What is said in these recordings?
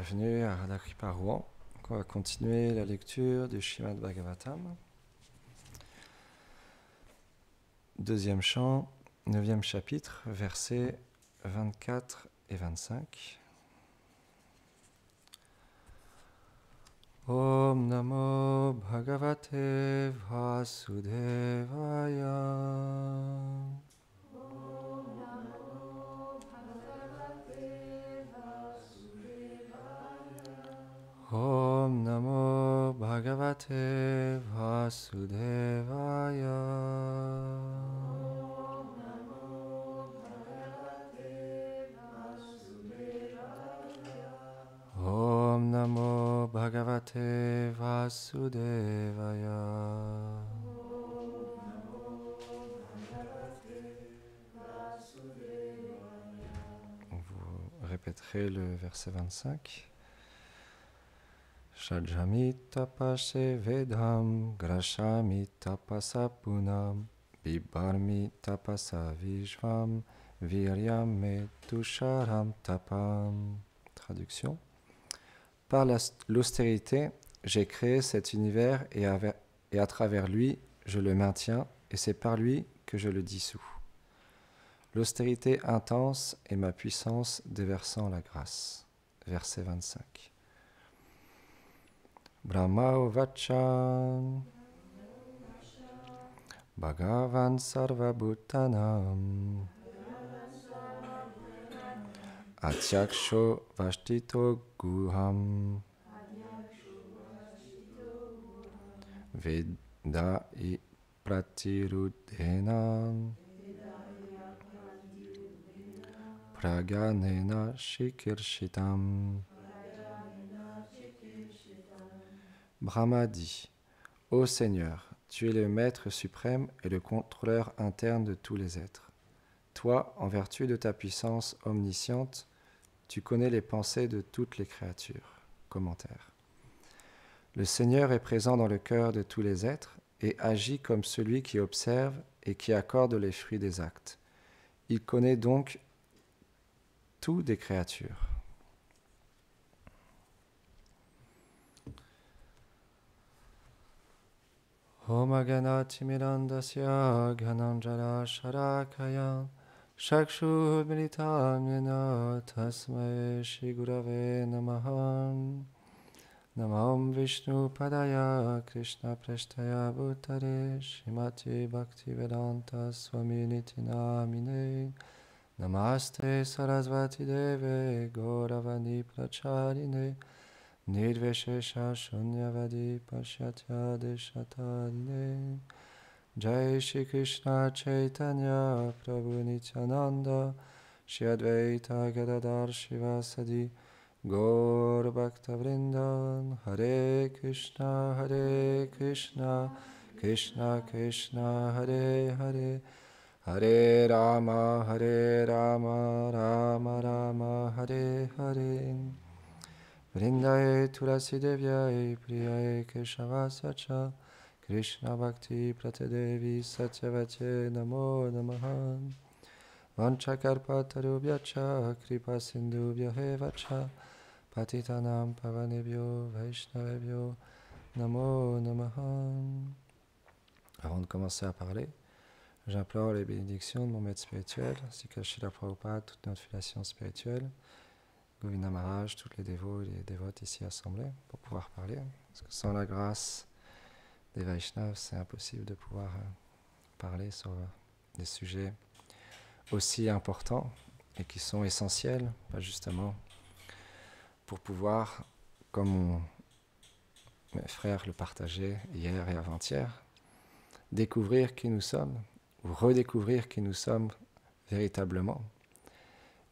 Bienvenue à Radha Rouen. On va continuer la lecture du Srimad Bhagavatam. Deuxième chant, 9e chapitre, versets 24 et 25. Om Namo Bhagavate Vasudevaya. Om Namo Bhagavate Vasudevaya. Om Namo Bhagavate Vasudevaya. Vous répéterez le verset 25. Shajami tapase vedam grashami tapasa punam bibarmi tapasa vishvam viryam me tusharam tapam. Traduction. Par l'austérité, j'ai créé cet univers et à travers lui, je le maintiens et c'est par lui que je le dissous. L'austérité intense est ma puissance déversant la grâce. Verset 25. Brahma Vachan Bhagavan Sarvabhutanam Atyaksho Vashtito Guham Vedai Pratirudhenam Praganena Shikirshitam. Brahma dit: Ô Seigneur, tu es le Maître suprême et le contrôleur interne de tous les êtres. Toi, en vertu de ta puissance omnisciente, tu connais les pensées de toutes les créatures. Commentaire. Le Seigneur est présent dans le cœur de tous les êtres et agit comme celui qui observe et qui accorde les fruits des actes. Il connaît donc tout des créatures. Om Ganati Mirandasya Gananjara Sharakaya Shakshu Militanyana Tasmai Shigurave Namaham Namam Vishnu Padaya Krishna Prashtaya Bhutare Shrimati Bhaktivedanta Swami Nitinamine Namaste Sarasvati Deve Gauravani Pracharine Nirveshesha Shunyavadi Pashyatya Deshatarine. Jai Shri Krishna Chaitanya Prabhu Nityananda Shri Advaita Gadadhar Shivasadi Gaur Bhakta Vrindan. Hare Krishna Krishna Krishna Hare Hare Hare Rama Rama Rama Hare Hare. Vrindaye Tulasi Devyaye Priyaye Keshava Sacha Krishna Bhakti Pratadevi Satyavate Namo Namaha. Vanchakarpatarubhyacha Kripa Sindhubhya Vacha Patitanam Pavanebhyo Vaishnavebhyo Namo Namaha. Avant de commencer à parler, j'implore les bénédictions de mon maître spirituel, ainsi que Srila Prabhupada, toute notre filiation spirituelle, Govinda Maharaj, toutes les dévots et les dévotes ici assemblés, pour pouvoir parler. Parce que sans la grâce des Vaishnavas, c'est impossible de pouvoir parler sur des sujets aussi importants et qui sont essentiels, pas justement pour pouvoir, comme mes frères le partageaient hier et avant-hier, découvrir qui nous sommes, ou redécouvrir qui nous sommes véritablement,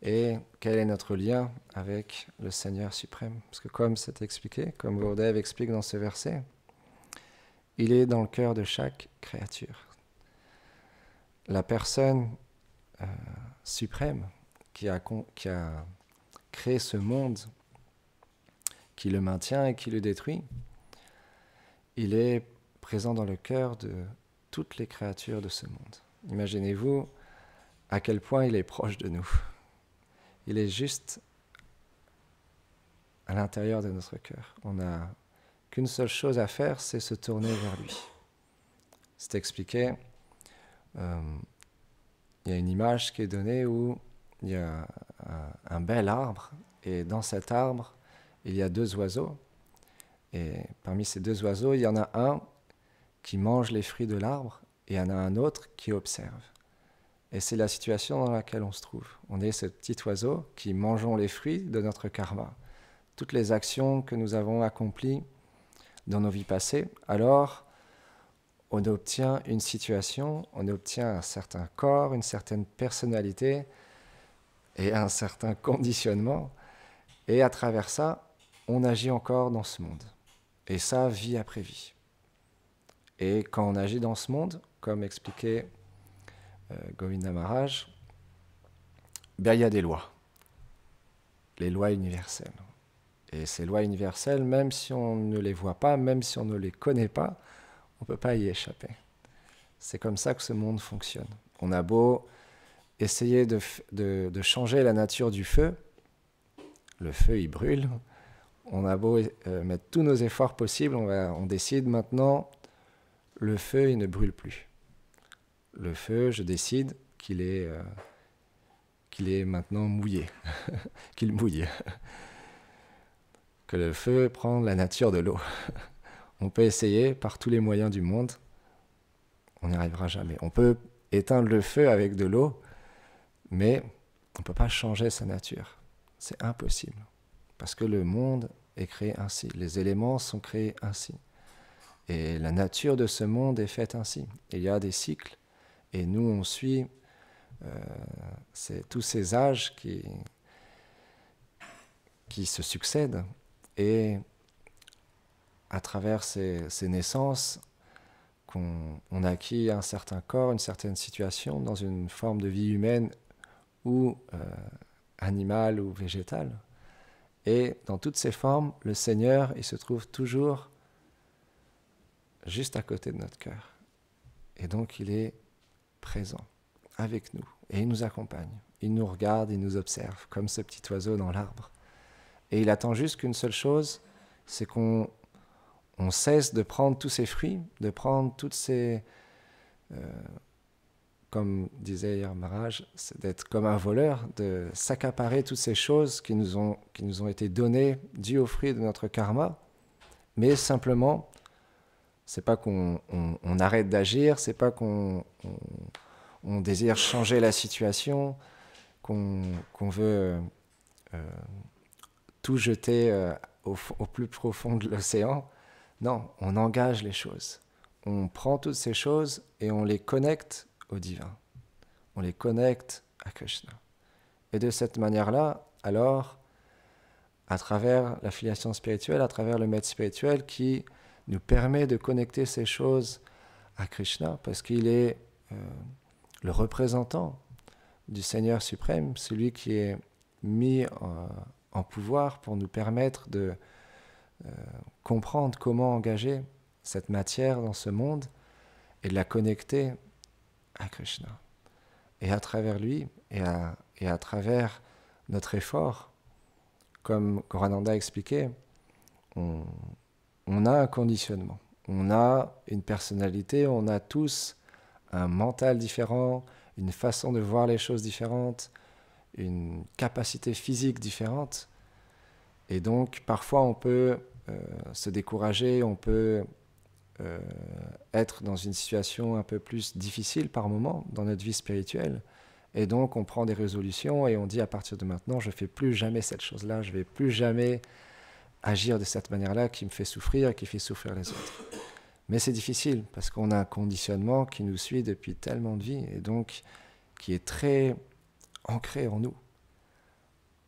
et quel est notre lien avec le Seigneur suprême. Parce que comme c'est expliqué, comme Gurudev explique dans ce verset, il est dans le cœur de chaque créature. La personne suprême qui a créé ce monde, qui le maintient et qui le détruit, il est présent dans le cœur de toutes les créatures de ce monde. Imaginez-vous à quel point il est proche de nous. Il est juste à l'intérieur de notre cœur. On n'a qu'une seule chose à faire, c'est se tourner vers lui. C'est expliqué. Il y a une image qui est donnée où il y a un bel arbre, et dans cet arbre, il y a 2 oiseaux. Et parmi ces 2 oiseaux, il y en a un qui mange les fruits de l'arbre, et il y en a un autre qui observe. Et c'est la situation dans laquelle on se trouve. On est ce petit oiseau qui mangeons les fruits de notre karma. Toutes les actions que nous avons accomplies dans nos vies passées, alors on obtient une situation, on obtient un certain corps, une certaine personnalité et un certain conditionnement. Et à travers ça, on agit encore dans ce monde. Et ça, vie après vie. Et quand on agit dans ce monde, comme expliquait Govinda Maharaj, il y a des lois. Les lois universelles. Et ces lois universelles, même si on ne les voit pas, même si on ne les connaît pas, on ne peut pas y échapper. C'est comme ça que ce monde fonctionne. On a beau essayer de changer la nature du feu, le feu il brûle, on a beau mettre tous nos efforts possibles, on décide maintenant, le feu il ne brûle plus. Le feu, je décide qu'il est maintenant mouillé, qu'il mouille. Que le feu prend la nature de l'eau. On peut essayer par tous les moyens du monde, on n'y arrivera jamais. On peut éteindre le feu avec de l'eau, mais on ne peut pas changer sa nature. C'est impossible. Parce que le monde est créé ainsi. Les éléments sont créés ainsi. Et la nature de ce monde est faite ainsi. Il y a des cycles. Et nous, on suit tous ces âges qui se succèdent. Et à travers ces naissances, qu'on acquit un certain corps, une certaine situation, dans une forme de vie humaine ou animale ou végétale. Et dans toutes ces formes, le Seigneur, il se trouve toujours juste à côté de notre cœur. Et donc, il est présent avec nous. Et il nous accompagne. Il nous regarde, il nous observe, comme ce petit oiseau dans l'arbre. Et il attend juste qu'une seule chose, c'est qu'on cesse de prendre tous ces fruits, de prendre toutes ces... comme disait hier Maharaj, c'est d'être comme un voleur, de s'accaparer toutes ces choses qui nous ont été données, dues aux fruits de notre karma, mais simplement, c'est pas qu'on arrête d'agir, c'est pas qu'on désire changer la situation, qu'on veut tout jeter au plus profond de l'océan. Non, on engage les choses. On prend toutes ces choses et on les connecte au divin. On les connecte à Krishna. Et de cette manière-là, alors, à travers la filiation spirituelle, à travers le maître spirituel qui nous permet de connecter ces choses à Krishna, parce qu'il est le représentant du Seigneur suprême, celui qui est mis en pouvoir pour nous permettre de comprendre comment engager cette matière dans ce monde et de la connecter à Krishna. Et à travers lui, et à travers notre effort, comme Gorananda expliquait, on a un conditionnement, on a une personnalité, on a tous un mental différent, une façon de voir les choses différentes, une capacité physique différente. Et donc, parfois, on peut se décourager, on peut être dans une situation un peu plus difficile par moment dans notre vie spirituelle. Et donc, on prend des résolutions et on dit à partir de maintenant, je ne fais plus jamais cette chose-là, je ne vais plus jamais agir de cette manière-là qui me fait souffrir et qui fait souffrir les autres. Mais c'est difficile parce qu'on a un conditionnement qui nous suit depuis tellement de vie et donc qui est très ancré en nous.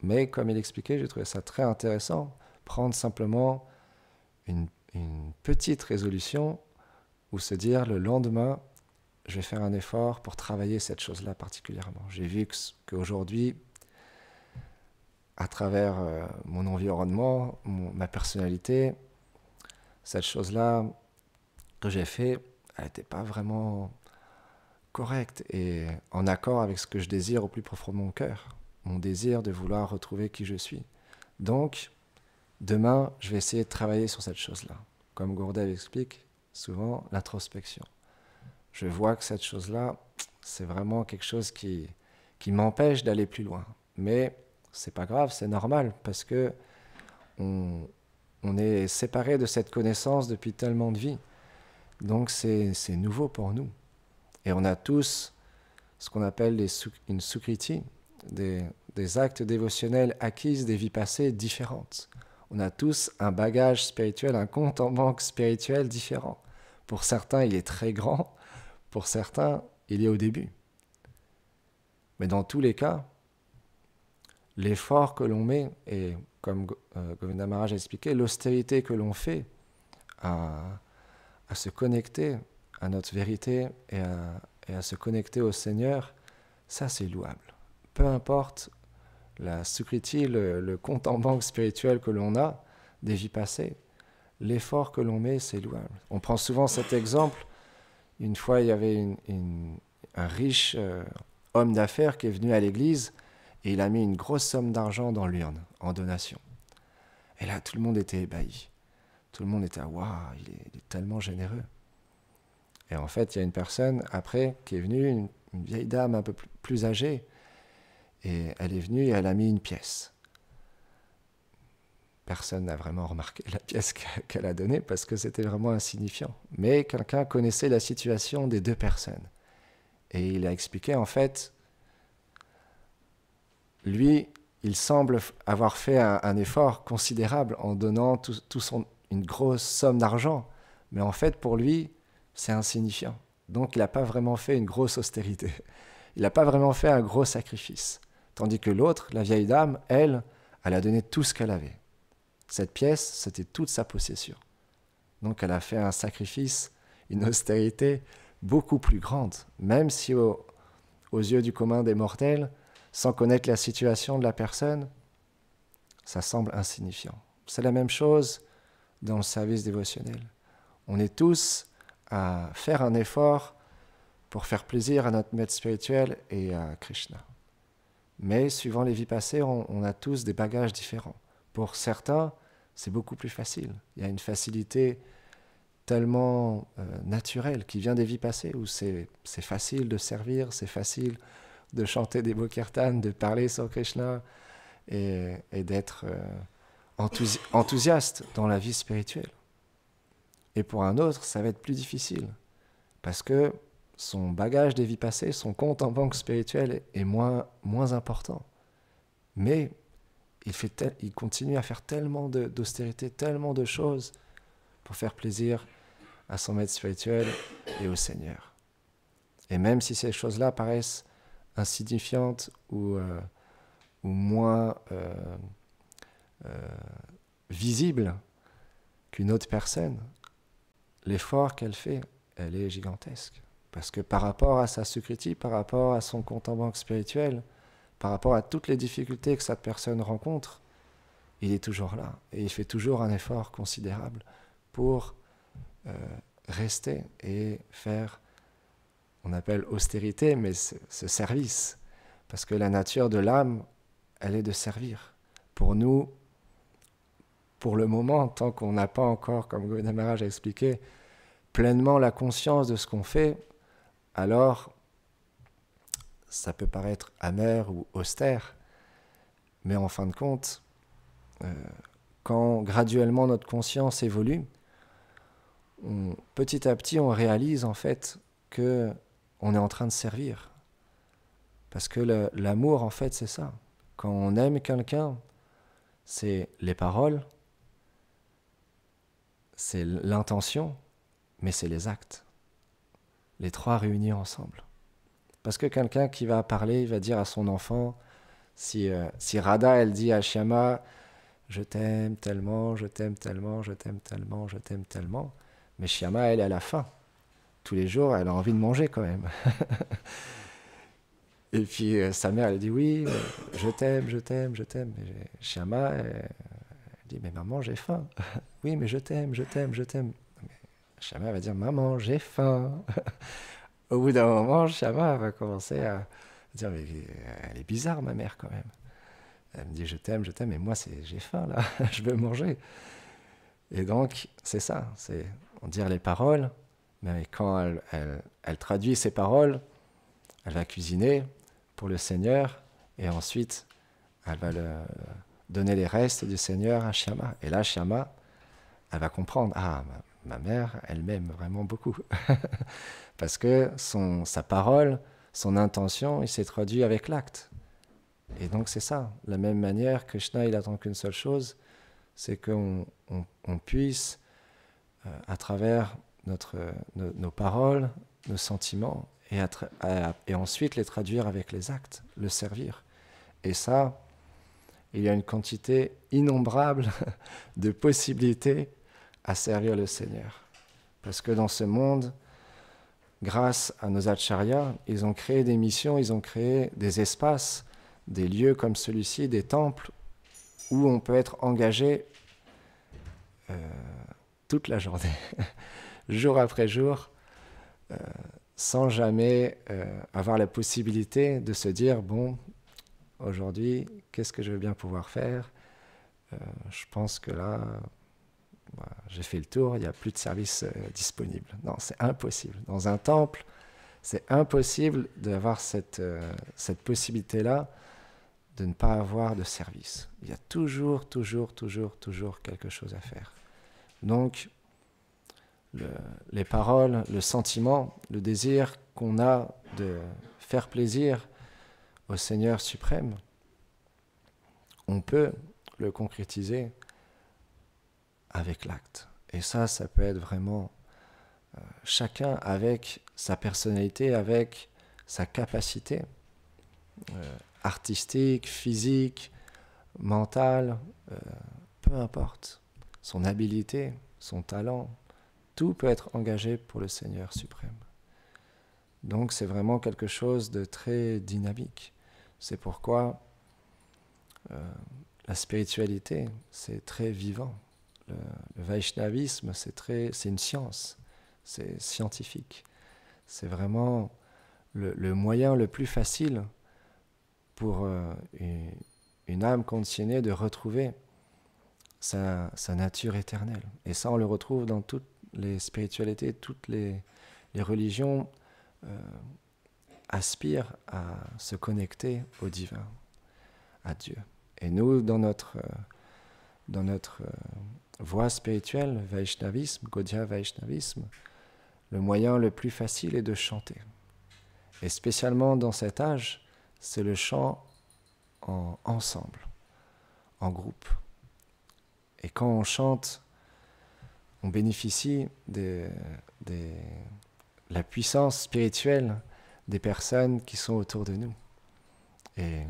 Mais comme il expliquait, j'ai trouvé ça très intéressant, prendre simplement une petite résolution ou se dire le lendemain, je vais faire un effort pour travailler cette chose-là particulièrement. J'ai vu qu'aujourd'hui, à travers mon environnement, ma personnalité, cette chose-là que j'ai fait, elle n'était pas vraiment correcte et en accord avec ce que je désire au plus profond de mon cœur, mon désir de vouloir retrouver qui je suis. Donc, demain, je vais essayer de travailler sur cette chose-là. Comme Gourdev explique souvent, l'introspection. Je vois que cette chose-là, c'est vraiment quelque chose qui m'empêche d'aller plus loin. Mais c'est pas grave, c'est normal, parce que on est séparés de cette connaissance depuis tellement de vies. Donc c'est nouveau pour nous. Et on a tous ce qu'on appelle une sukriti, des actes dévotionnels acquis des vies passées différentes. On a tous un bagage spirituel, un compte en banque spirituel différent. Pour certains, il est très grand. Pour certains, il est au début. Mais dans tous les cas, l'effort que l'on met, et comme Govinda Maharaj a expliqué, l'austérité que l'on fait à se connecter à notre vérité et à se connecter au Seigneur, ça c'est louable. Peu importe la sukriti, le compte en banque spirituel que l'on a des vies passées, l'effort que l'on met, c'est louable. On prend souvent cet exemple. Une fois, il y avait un riche homme d'affaires qui est venu à l'église et il a mis une grosse somme d'argent dans l'urne en donation. Et là, tout le monde était ébahi. Tout le monde était « Waouh, il est tellement généreux ». Et en fait, il y a une personne après qui est venue, une vieille dame un peu plus âgée, et elle est venue et elle a mis une pièce. Personne n'a vraiment remarqué la pièce qu'elle a donnée parce que c'était vraiment insignifiant. Mais quelqu'un connaissait la situation des deux personnes. Et il a expliqué, en fait, lui, il semble avoir fait un effort considérable en donnant une grosse somme d'argent. Mais en fait, pour lui, c'est insignifiant. Donc, il n'a pas vraiment fait une grosse austérité. Il n'a pas vraiment fait un gros sacrifice. Tandis que l'autre, la vieille dame, elle a donné tout ce qu'elle avait. Cette pièce, c'était toute sa possession. Donc, elle a fait un sacrifice, une austérité beaucoup plus grande, même si aux yeux du commun des mortels, sans connaître la situation de la personne, ça semble insignifiant. C'est la même chose dans le service dévotionnel. On est tous à faire un effort pour faire plaisir à notre maître spirituel et à Krishna. Mais suivant les vies passées, on a tous des bagages différents. Pour certains, c'est beaucoup plus facile. Il y a une facilité tellement naturelle qui vient des vies passées où c'est facile de servir, c'est facile de chanter des beaux kirtans, de parler sur Krishna et d'être enthousiaste dans la vie spirituelle. Et pour un autre, ça va être plus difficile parce que son bagage des vies passées, son compte en banque spirituelle est moins important. Mais il continue à faire tellement d'austérité, tellement de choses pour faire plaisir à son maître spirituel et au Seigneur. Et même si ces choses-là paraissent insignifiantes ou moins visibles qu'une autre personne, l'effort qu'elle fait, elle est gigantesque. Parce que par rapport à sa sukriti, par rapport à son compte en banque spirituel, par rapport à toutes les difficultés que cette personne rencontre, il est toujours là. Et il fait toujours un effort considérable pour rester et faire, on appelle austérité, mais ce service. Parce que la nature de l'âme, elle est de servir. Pour nous, pour le moment, tant qu'on n'a pas encore, comme Govinda Maharaj a expliqué, pleinement la conscience de ce qu'on fait, alors ça peut paraître amer ou austère, mais en fin de compte, quand graduellement notre conscience évolue, petit à petit on réalise en fait que on est en train de servir. Parce que l'amour en fait c'est ça. Quand on aime quelqu'un, c'est les paroles, c'est l'intention, mais c'est les actes. Les trois réunis ensemble. Parce que quelqu'un qui va parler, il va dire à son enfant, si Radha, elle dit à Shyama, je t'aime tellement, je t'aime tellement, je t'aime tellement, je t'aime tellement, mais Shyama, elle a faim. Tous les jours, elle a envie de manger quand même. Et puis sa mère, elle dit oui, je t'aime, je t'aime, je t'aime. Et Shyama, elle dit mais maman, j'ai faim. Oui, mais je t'aime, je t'aime, je t'aime. Shyama va dire maman, j'ai faim. Au bout d'un moment, Shyama va commencer à dire mais elle est bizarre ma mère quand même. Elle me dit je t'aime, mais moi j'ai faim là, je veux manger. Et donc c'est ça, c'est on dire les paroles, mais quand elle traduit ces paroles, elle va cuisiner pour le Seigneur et ensuite elle va donner les restes du Seigneur à Shyama. Et là Shyama, elle va comprendre, ah ma mère, elle m'aime vraiment beaucoup. Parce que sa parole, son intention, il s'est traduit avec l'acte. Et donc c'est ça, de la même manière, Krishna il attend qu'une seule chose, c'est qu'on puisse, à travers nos paroles, nos sentiments, et ensuite les traduire avec les actes, le servir. Et ça, il y a une quantité innombrable de possibilités à servir le Seigneur. Parce que dans ce monde, grâce à nos acharyas, ils ont créé des missions, ils ont créé des espaces, des lieux comme celui-ci, des temples, où on peut être engagé toute la journée, jour après jour, sans jamais avoir la possibilité de se dire, bon, aujourd'hui, qu'est-ce que je vais bien pouvoir faire ? Je pense que là, j'ai fait le tour, il n'y a plus de service disponible. Non, c'est impossible. Dans un temple, c'est impossible d'avoir cette possibilité-là de ne pas avoir de service. Il y a toujours quelque chose à faire. Donc, les paroles, le sentiment, le désir qu'on a de faire plaisir au Seigneur suprême, on peut le concrétiser avec l'acte. Et ça peut être vraiment chacun avec sa personnalité, avec sa capacité artistique, physique, mentale, peu importe. Son habileté, son talent, tout peut être engagé pour le Seigneur suprême. Donc c'est vraiment quelque chose de très dynamique. C'est pourquoi la spiritualité, c'est très vivant. Le Vaishnavisme, c'est une science, c'est scientifique. C'est vraiment le moyen le plus facile pour une âme conditionnée de retrouver sa nature éternelle. Et ça, on le retrouve dans toutes les spiritualités, toutes les religions aspirent à se connecter au divin, à Dieu. Et nous, dans notre voie spirituelle, Vaishnavisme, Gaudiya Vaishnavisme, le moyen le plus facile est de chanter. Et spécialement dans cet âge, c'est le chant ensemble, en groupe. Et quand on chante, on bénéficie de la puissance spirituelle des personnes qui sont autour de nous. Et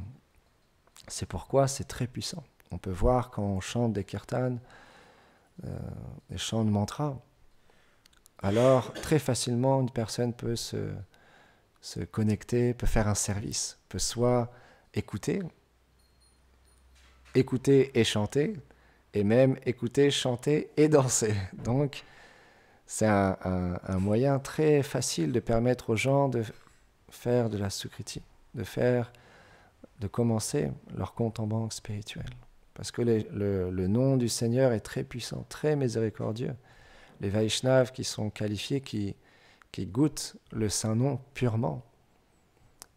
c'est pourquoi c'est très puissant. On peut voir quand on chante des kirtans, des chants de mantras, alors très facilement une personne peut se connecter, peut faire un service, peut soit écouter et chanter, et même écouter, chanter et danser. Donc, c'est un moyen très facile de permettre aux gens de faire de la sukriti, de commencer leur compte en banque spirituel. Parce que le nom du Seigneur est très puissant, très miséricordieux. Les Vaishnavas qui sont qualifiés, qui goûtent le Saint-Nom purement,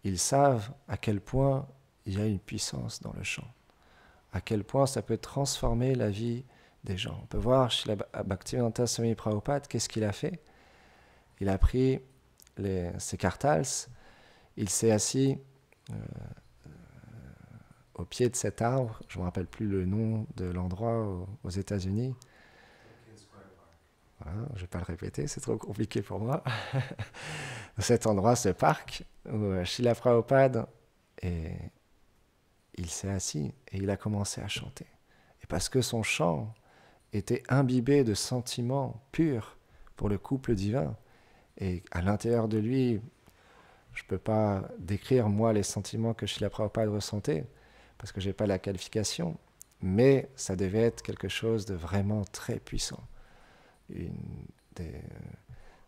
ils savent à quel point il y a une puissance dans le chant, à quel point ça peut transformer la vie des gens. On peut voir chez Bhaktivedanta Swami Prabhupada, qu'est-ce qu'il a fait ? Il a pris ses kartals, il s'est assis au pied de cet arbre, je ne me rappelle plus le nom de l'endroit aux États-Unis. Voilà, je ne vais pas le répéter, c'est trop compliqué pour moi. Cet endroit, ce parc, où Srila Prabhupada, il s'est assis et il a commencé à chanter. Et parce que son chant était imbibé de sentiments purs pour le couple divin, et à l'intérieur de lui, je ne peux pas décrire, moi, les sentiments que Srila Prabhupada ressentait, parce que je n'ai pas la qualification, mais ça devait être quelque chose de vraiment très puissant.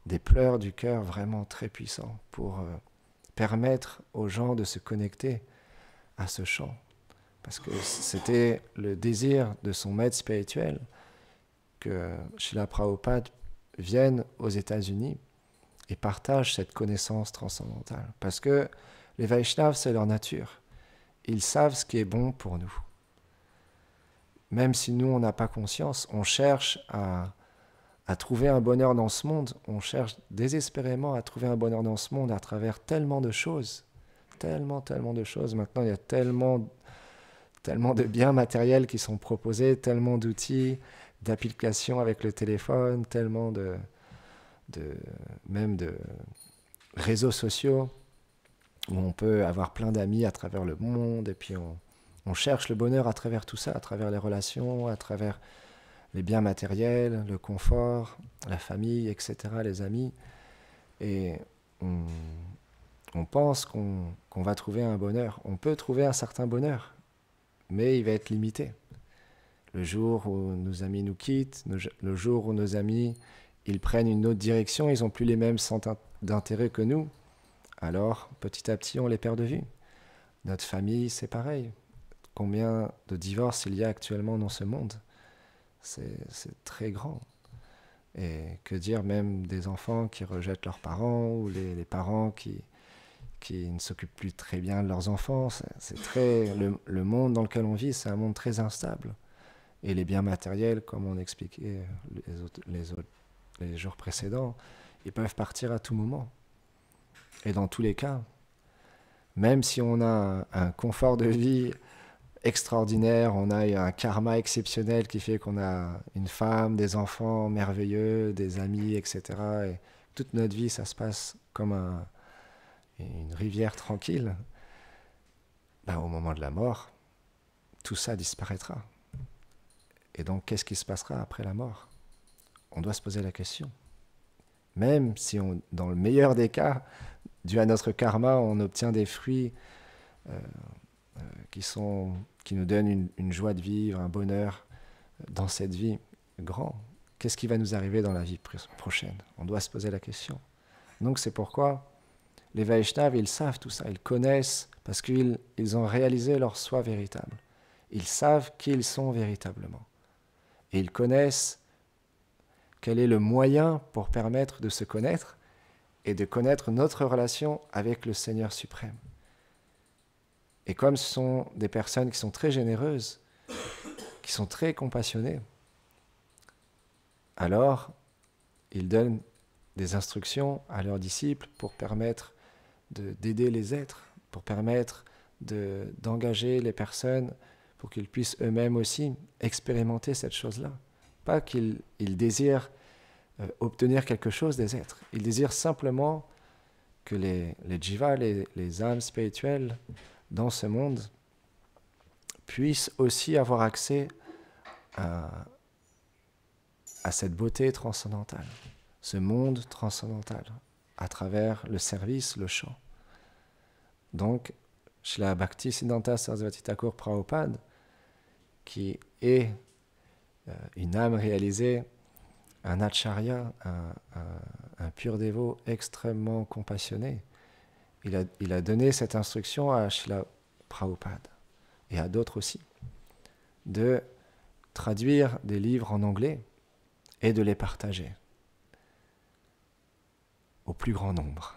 Des pleurs du cœur vraiment très puissants pour permettre aux gens de se connecter à ce chant. parce que c'était le désir de son maître spirituel que Srila Prabhupada vienne aux États-Unis et partage cette connaissance transcendantale. Parce que les Vaishnavas, c'est leur nature. Ils savent ce qui est bon pour nous. Même si nous, on n'a pas conscience, on cherche à trouver un bonheur dans ce monde. On cherche désespérément à trouver un bonheur dans ce monde à travers tellement de choses. Tellement de choses. Maintenant, il y a tellement de biens matériels qui sont proposés, tellement d'outils, d'applications avec le téléphone, tellement même de réseaux sociaux où on peut avoir plein d'amis à travers le monde, et puis on cherche le bonheur à travers tout ça, à travers les relations, à travers les biens matériels, le confort, la famille, etc., les amis. Et on pense qu'on va trouver un bonheur. On peut trouver un certain bonheur, mais il va être limité. Le jour où nos amis nous quittent, le jour où nos amis ils prennent une autre direction, ils n'ont plus les mêmes centres d'intérêt que nous, alors petit à petit on les perd de vue. Notre famille, c'est pareil. Combien de divorces il y a actuellement dans ce monde? C'est très grand. Et que dire même des enfants qui rejettent leurs parents, ou les parents qui ne s'occupent plus très bien de leurs enfants. Le monde dans lequel on vit, c'est un monde très instable. Et les biens matériels, comme on expliquait les jours précédents, ils peuvent partir à tout moment. Et dans tous les cas, même si on a un confort de vie extraordinaire, on a un karma exceptionnel qui fait qu'on a une femme, des enfants merveilleux, des amis, etc. Et toute notre vie, ça se passe comme une rivière tranquille. Ben, au moment de la mort, tout ça disparaîtra. Et donc, qu'est-ce qui se passera après la mort? On doit se poser la question. Même si, dans le meilleur des cas, dû à notre karma, on obtient des fruits qui nous donnent une joie de vivre, un bonheur dans cette vie grand. Qu'est-ce qui va nous arriver dans la vie prochaine? On doit se poser la question. Donc c'est pourquoi les Vaishnavas, ils savent tout ça, ils connaissent, parce qu'ils ont réalisé leur soi véritable. Ils savent qui ils sont véritablement. Et ils connaissent quel est le moyen pour permettre de se connaître et de connaître notre relation avec le Seigneur suprême. Et comme ce sont des personnes qui sont très généreuses, qui sont très compassionnées, alors ils donnent des instructions à leurs disciples pour permettre d'aider les êtres, pour permettre d'engager les personnes pour qu'ils puissent eux-mêmes aussi expérimenter cette chose-là. Pas qu'ils désirent obtenir quelque chose des êtres. Ils désirent simplement que les jivas, les âmes spirituelles dans ce monde, puissent aussi avoir accès à cette beauté transcendantale, ce monde transcendantal, à travers le service, le chant. Donc, Srila Bhaktisiddhanta Sarasvati Thakur Prabhupada, qui est une âme réalisée, un acharya, un pur dévot extrêmement compassionné, il a donné cette instruction à Srila Prabhupada et à d'autres aussi, de traduire des livres en anglais et de les partager au plus grand nombre.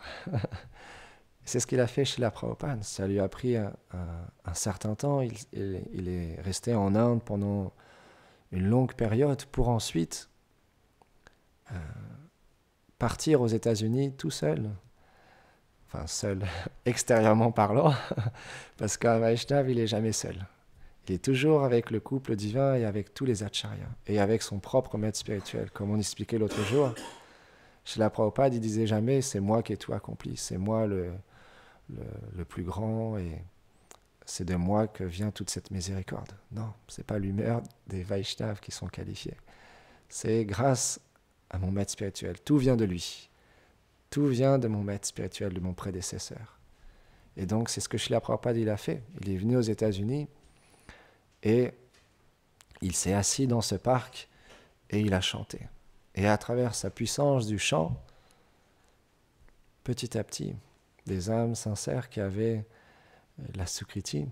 C'est ce qu'il a fait chez la Prabhupada. Ça lui a pris un certain temps. Il est resté en Inde pendant une longue période pour ensuite partir aux États-Unis tout seul. Enfin, seul, extérieurement parlant, parce qu'un Vaishnava, il n'est jamais seul. Il est toujours avec le couple divin et avec tous les acharyas, et avec son propre maître spirituel. Comme on expliquait l'autre jour, chez la Prabhupada, il disait jamais « c'est moi qui ai tout accompli, c'est moi le plus grand, et c'est de moi que vient toute cette miséricorde. » Non, ce n'est pas l'humeur des Vaishnavas qui sont qualifiés. C'est grâce à mon maître spirituel. Tout vient de lui. Tout vient de mon maître spirituel, de mon prédécesseur. Et donc, c'est ce que Srila Prabhupada il a fait. Il est venu aux États-Unis et il s'est assis dans ce parc et il a chanté. Et à travers sa puissance du chant, petit à petit, des âmes sincères qui avaient la sukriti,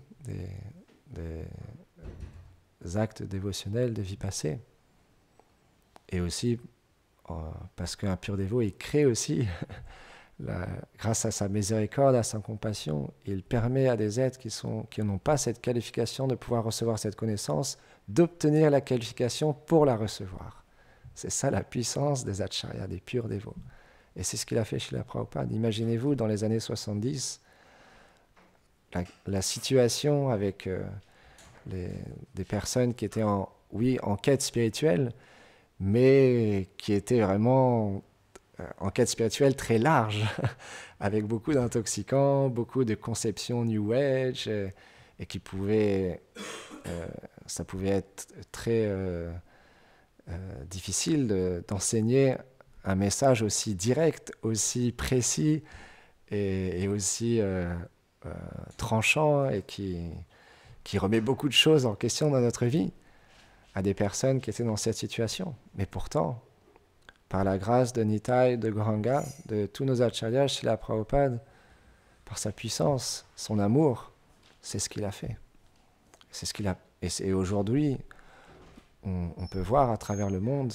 des actes dévotionnels de vie passée. Et aussi, parce qu'un pur dévot, il crée aussi, grâce à sa miséricorde, à sa compassion, il permet à des êtres qui n'ont pas cette qualification de pouvoir recevoir cette connaissance, d'obtenir la qualification pour la recevoir. C'est ça la puissance des acharyas, des purs dévots. Et c'est ce qu'il a fait chez la Prabhupada. Imaginez-vous, dans les années 70, la situation avec des personnes qui étaient en quête spirituelle, mais qui étaient vraiment en quête spirituelle très large, avec beaucoup d'intoxicants, beaucoup de conceptions New Age, et qui ça pouvait être très difficile d'enseigner un message aussi direct, aussi précis et aussi tranchant et qui remet beaucoup de choses en question dans notre vie à des personnes qui étaient dans cette situation. Mais pourtant, par la grâce de Nitai, de Gauranga, de tous nos acharyas, Srila Prabhupada, par sa puissance, son amour, c'est ce qu'il a fait. C'est ce qu'il a. Et aujourd'hui, on peut voir à travers le monde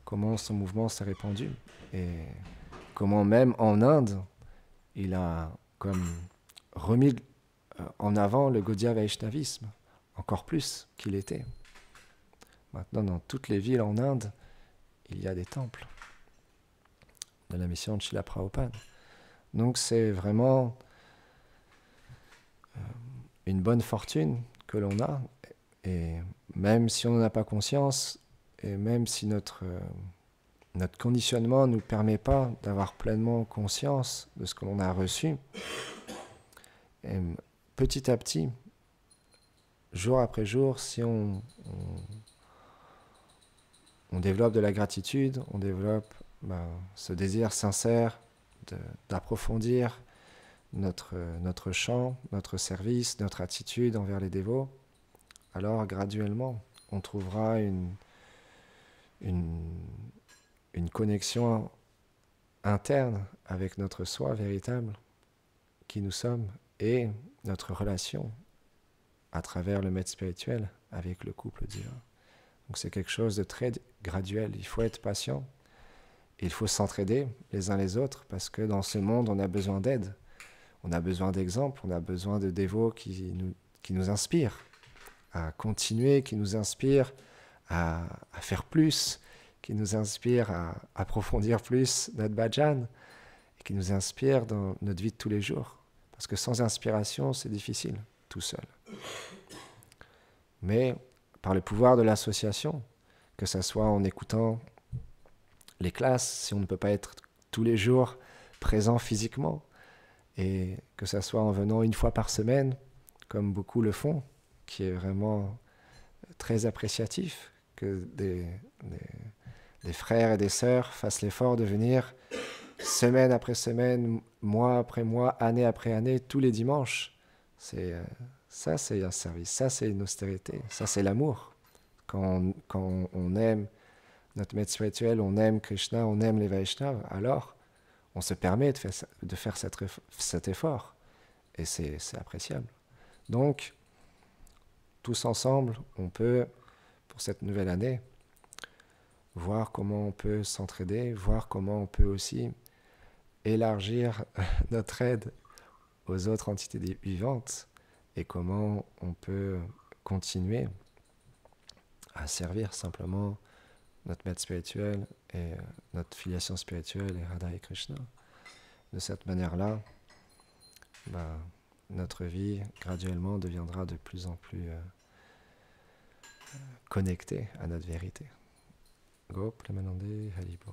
comment son mouvement s'est répandu et comment même en Inde, il a comme remis en avant le Gaudiya Vaishnavisme, encore plus qu'il était. Maintenant, dans toutes les villes en Inde, il y a des temples de la mission de Srila Prabhupada. Donc c'est vraiment une bonne fortune que l'on a, et même si on n'en a pas conscience, et même si notre conditionnement ne nous permet pas d'avoir pleinement conscience de ce que l'on a reçu, et petit à petit, jour après jour, si on développe de la gratitude, on développe ce désir sincère d'approfondir notre chant, notre service, notre attitude envers les dévots, alors graduellement, on trouvera une connexion interne avec notre soi véritable, qui nous sommes, et notre relation à travers le maître spirituel avec le couple divin. Donc c'est quelque chose de très graduel. Il faut être patient, il faut s'entraider les uns les autres, parce que dans ce monde, on a besoin d'aide, on a besoin d'exemples, on a besoin de dévots qui nous inspirent à continuer, qui nous inspirent à faire plus, qui nous inspirent à approfondir plus notre bhajan, et qui nous inspirent dans notre vie de tous les jours. Parce que sans inspiration, c'est difficile, tout seul. Mais par le pouvoir de l'association, que ce soit en écoutant les classes, si on ne peut pas être tous les jours présent physiquement, et que ce soit en venant une fois par semaine, comme beaucoup le font, qui est vraiment très appréciatif, que des frères et des sœurs fassent l'effort de venir semaine après semaine, mois après mois, année après année, tous les dimanches. Ça, c'est un service, ça, c'est une austérité, ça, c'est l'amour. Quand on aime notre maître spirituel, on aime Krishna, on aime les Vaishnavas, alors on se permet de faire cet effort. Et c'est appréciable. Donc, tous ensemble, on peut, pour cette nouvelle année, voir comment on peut s'entraider, voir comment on peut aussi élargir notre aide aux autres entités vivantes et comment on peut continuer à servir simplement notre maître spirituel et notre filiation spirituelle et Radha et Krishna. De cette manière-là, notre vie graduellement deviendra de plus en plus connectée à notre vérité. Go, Premanande, Haribo.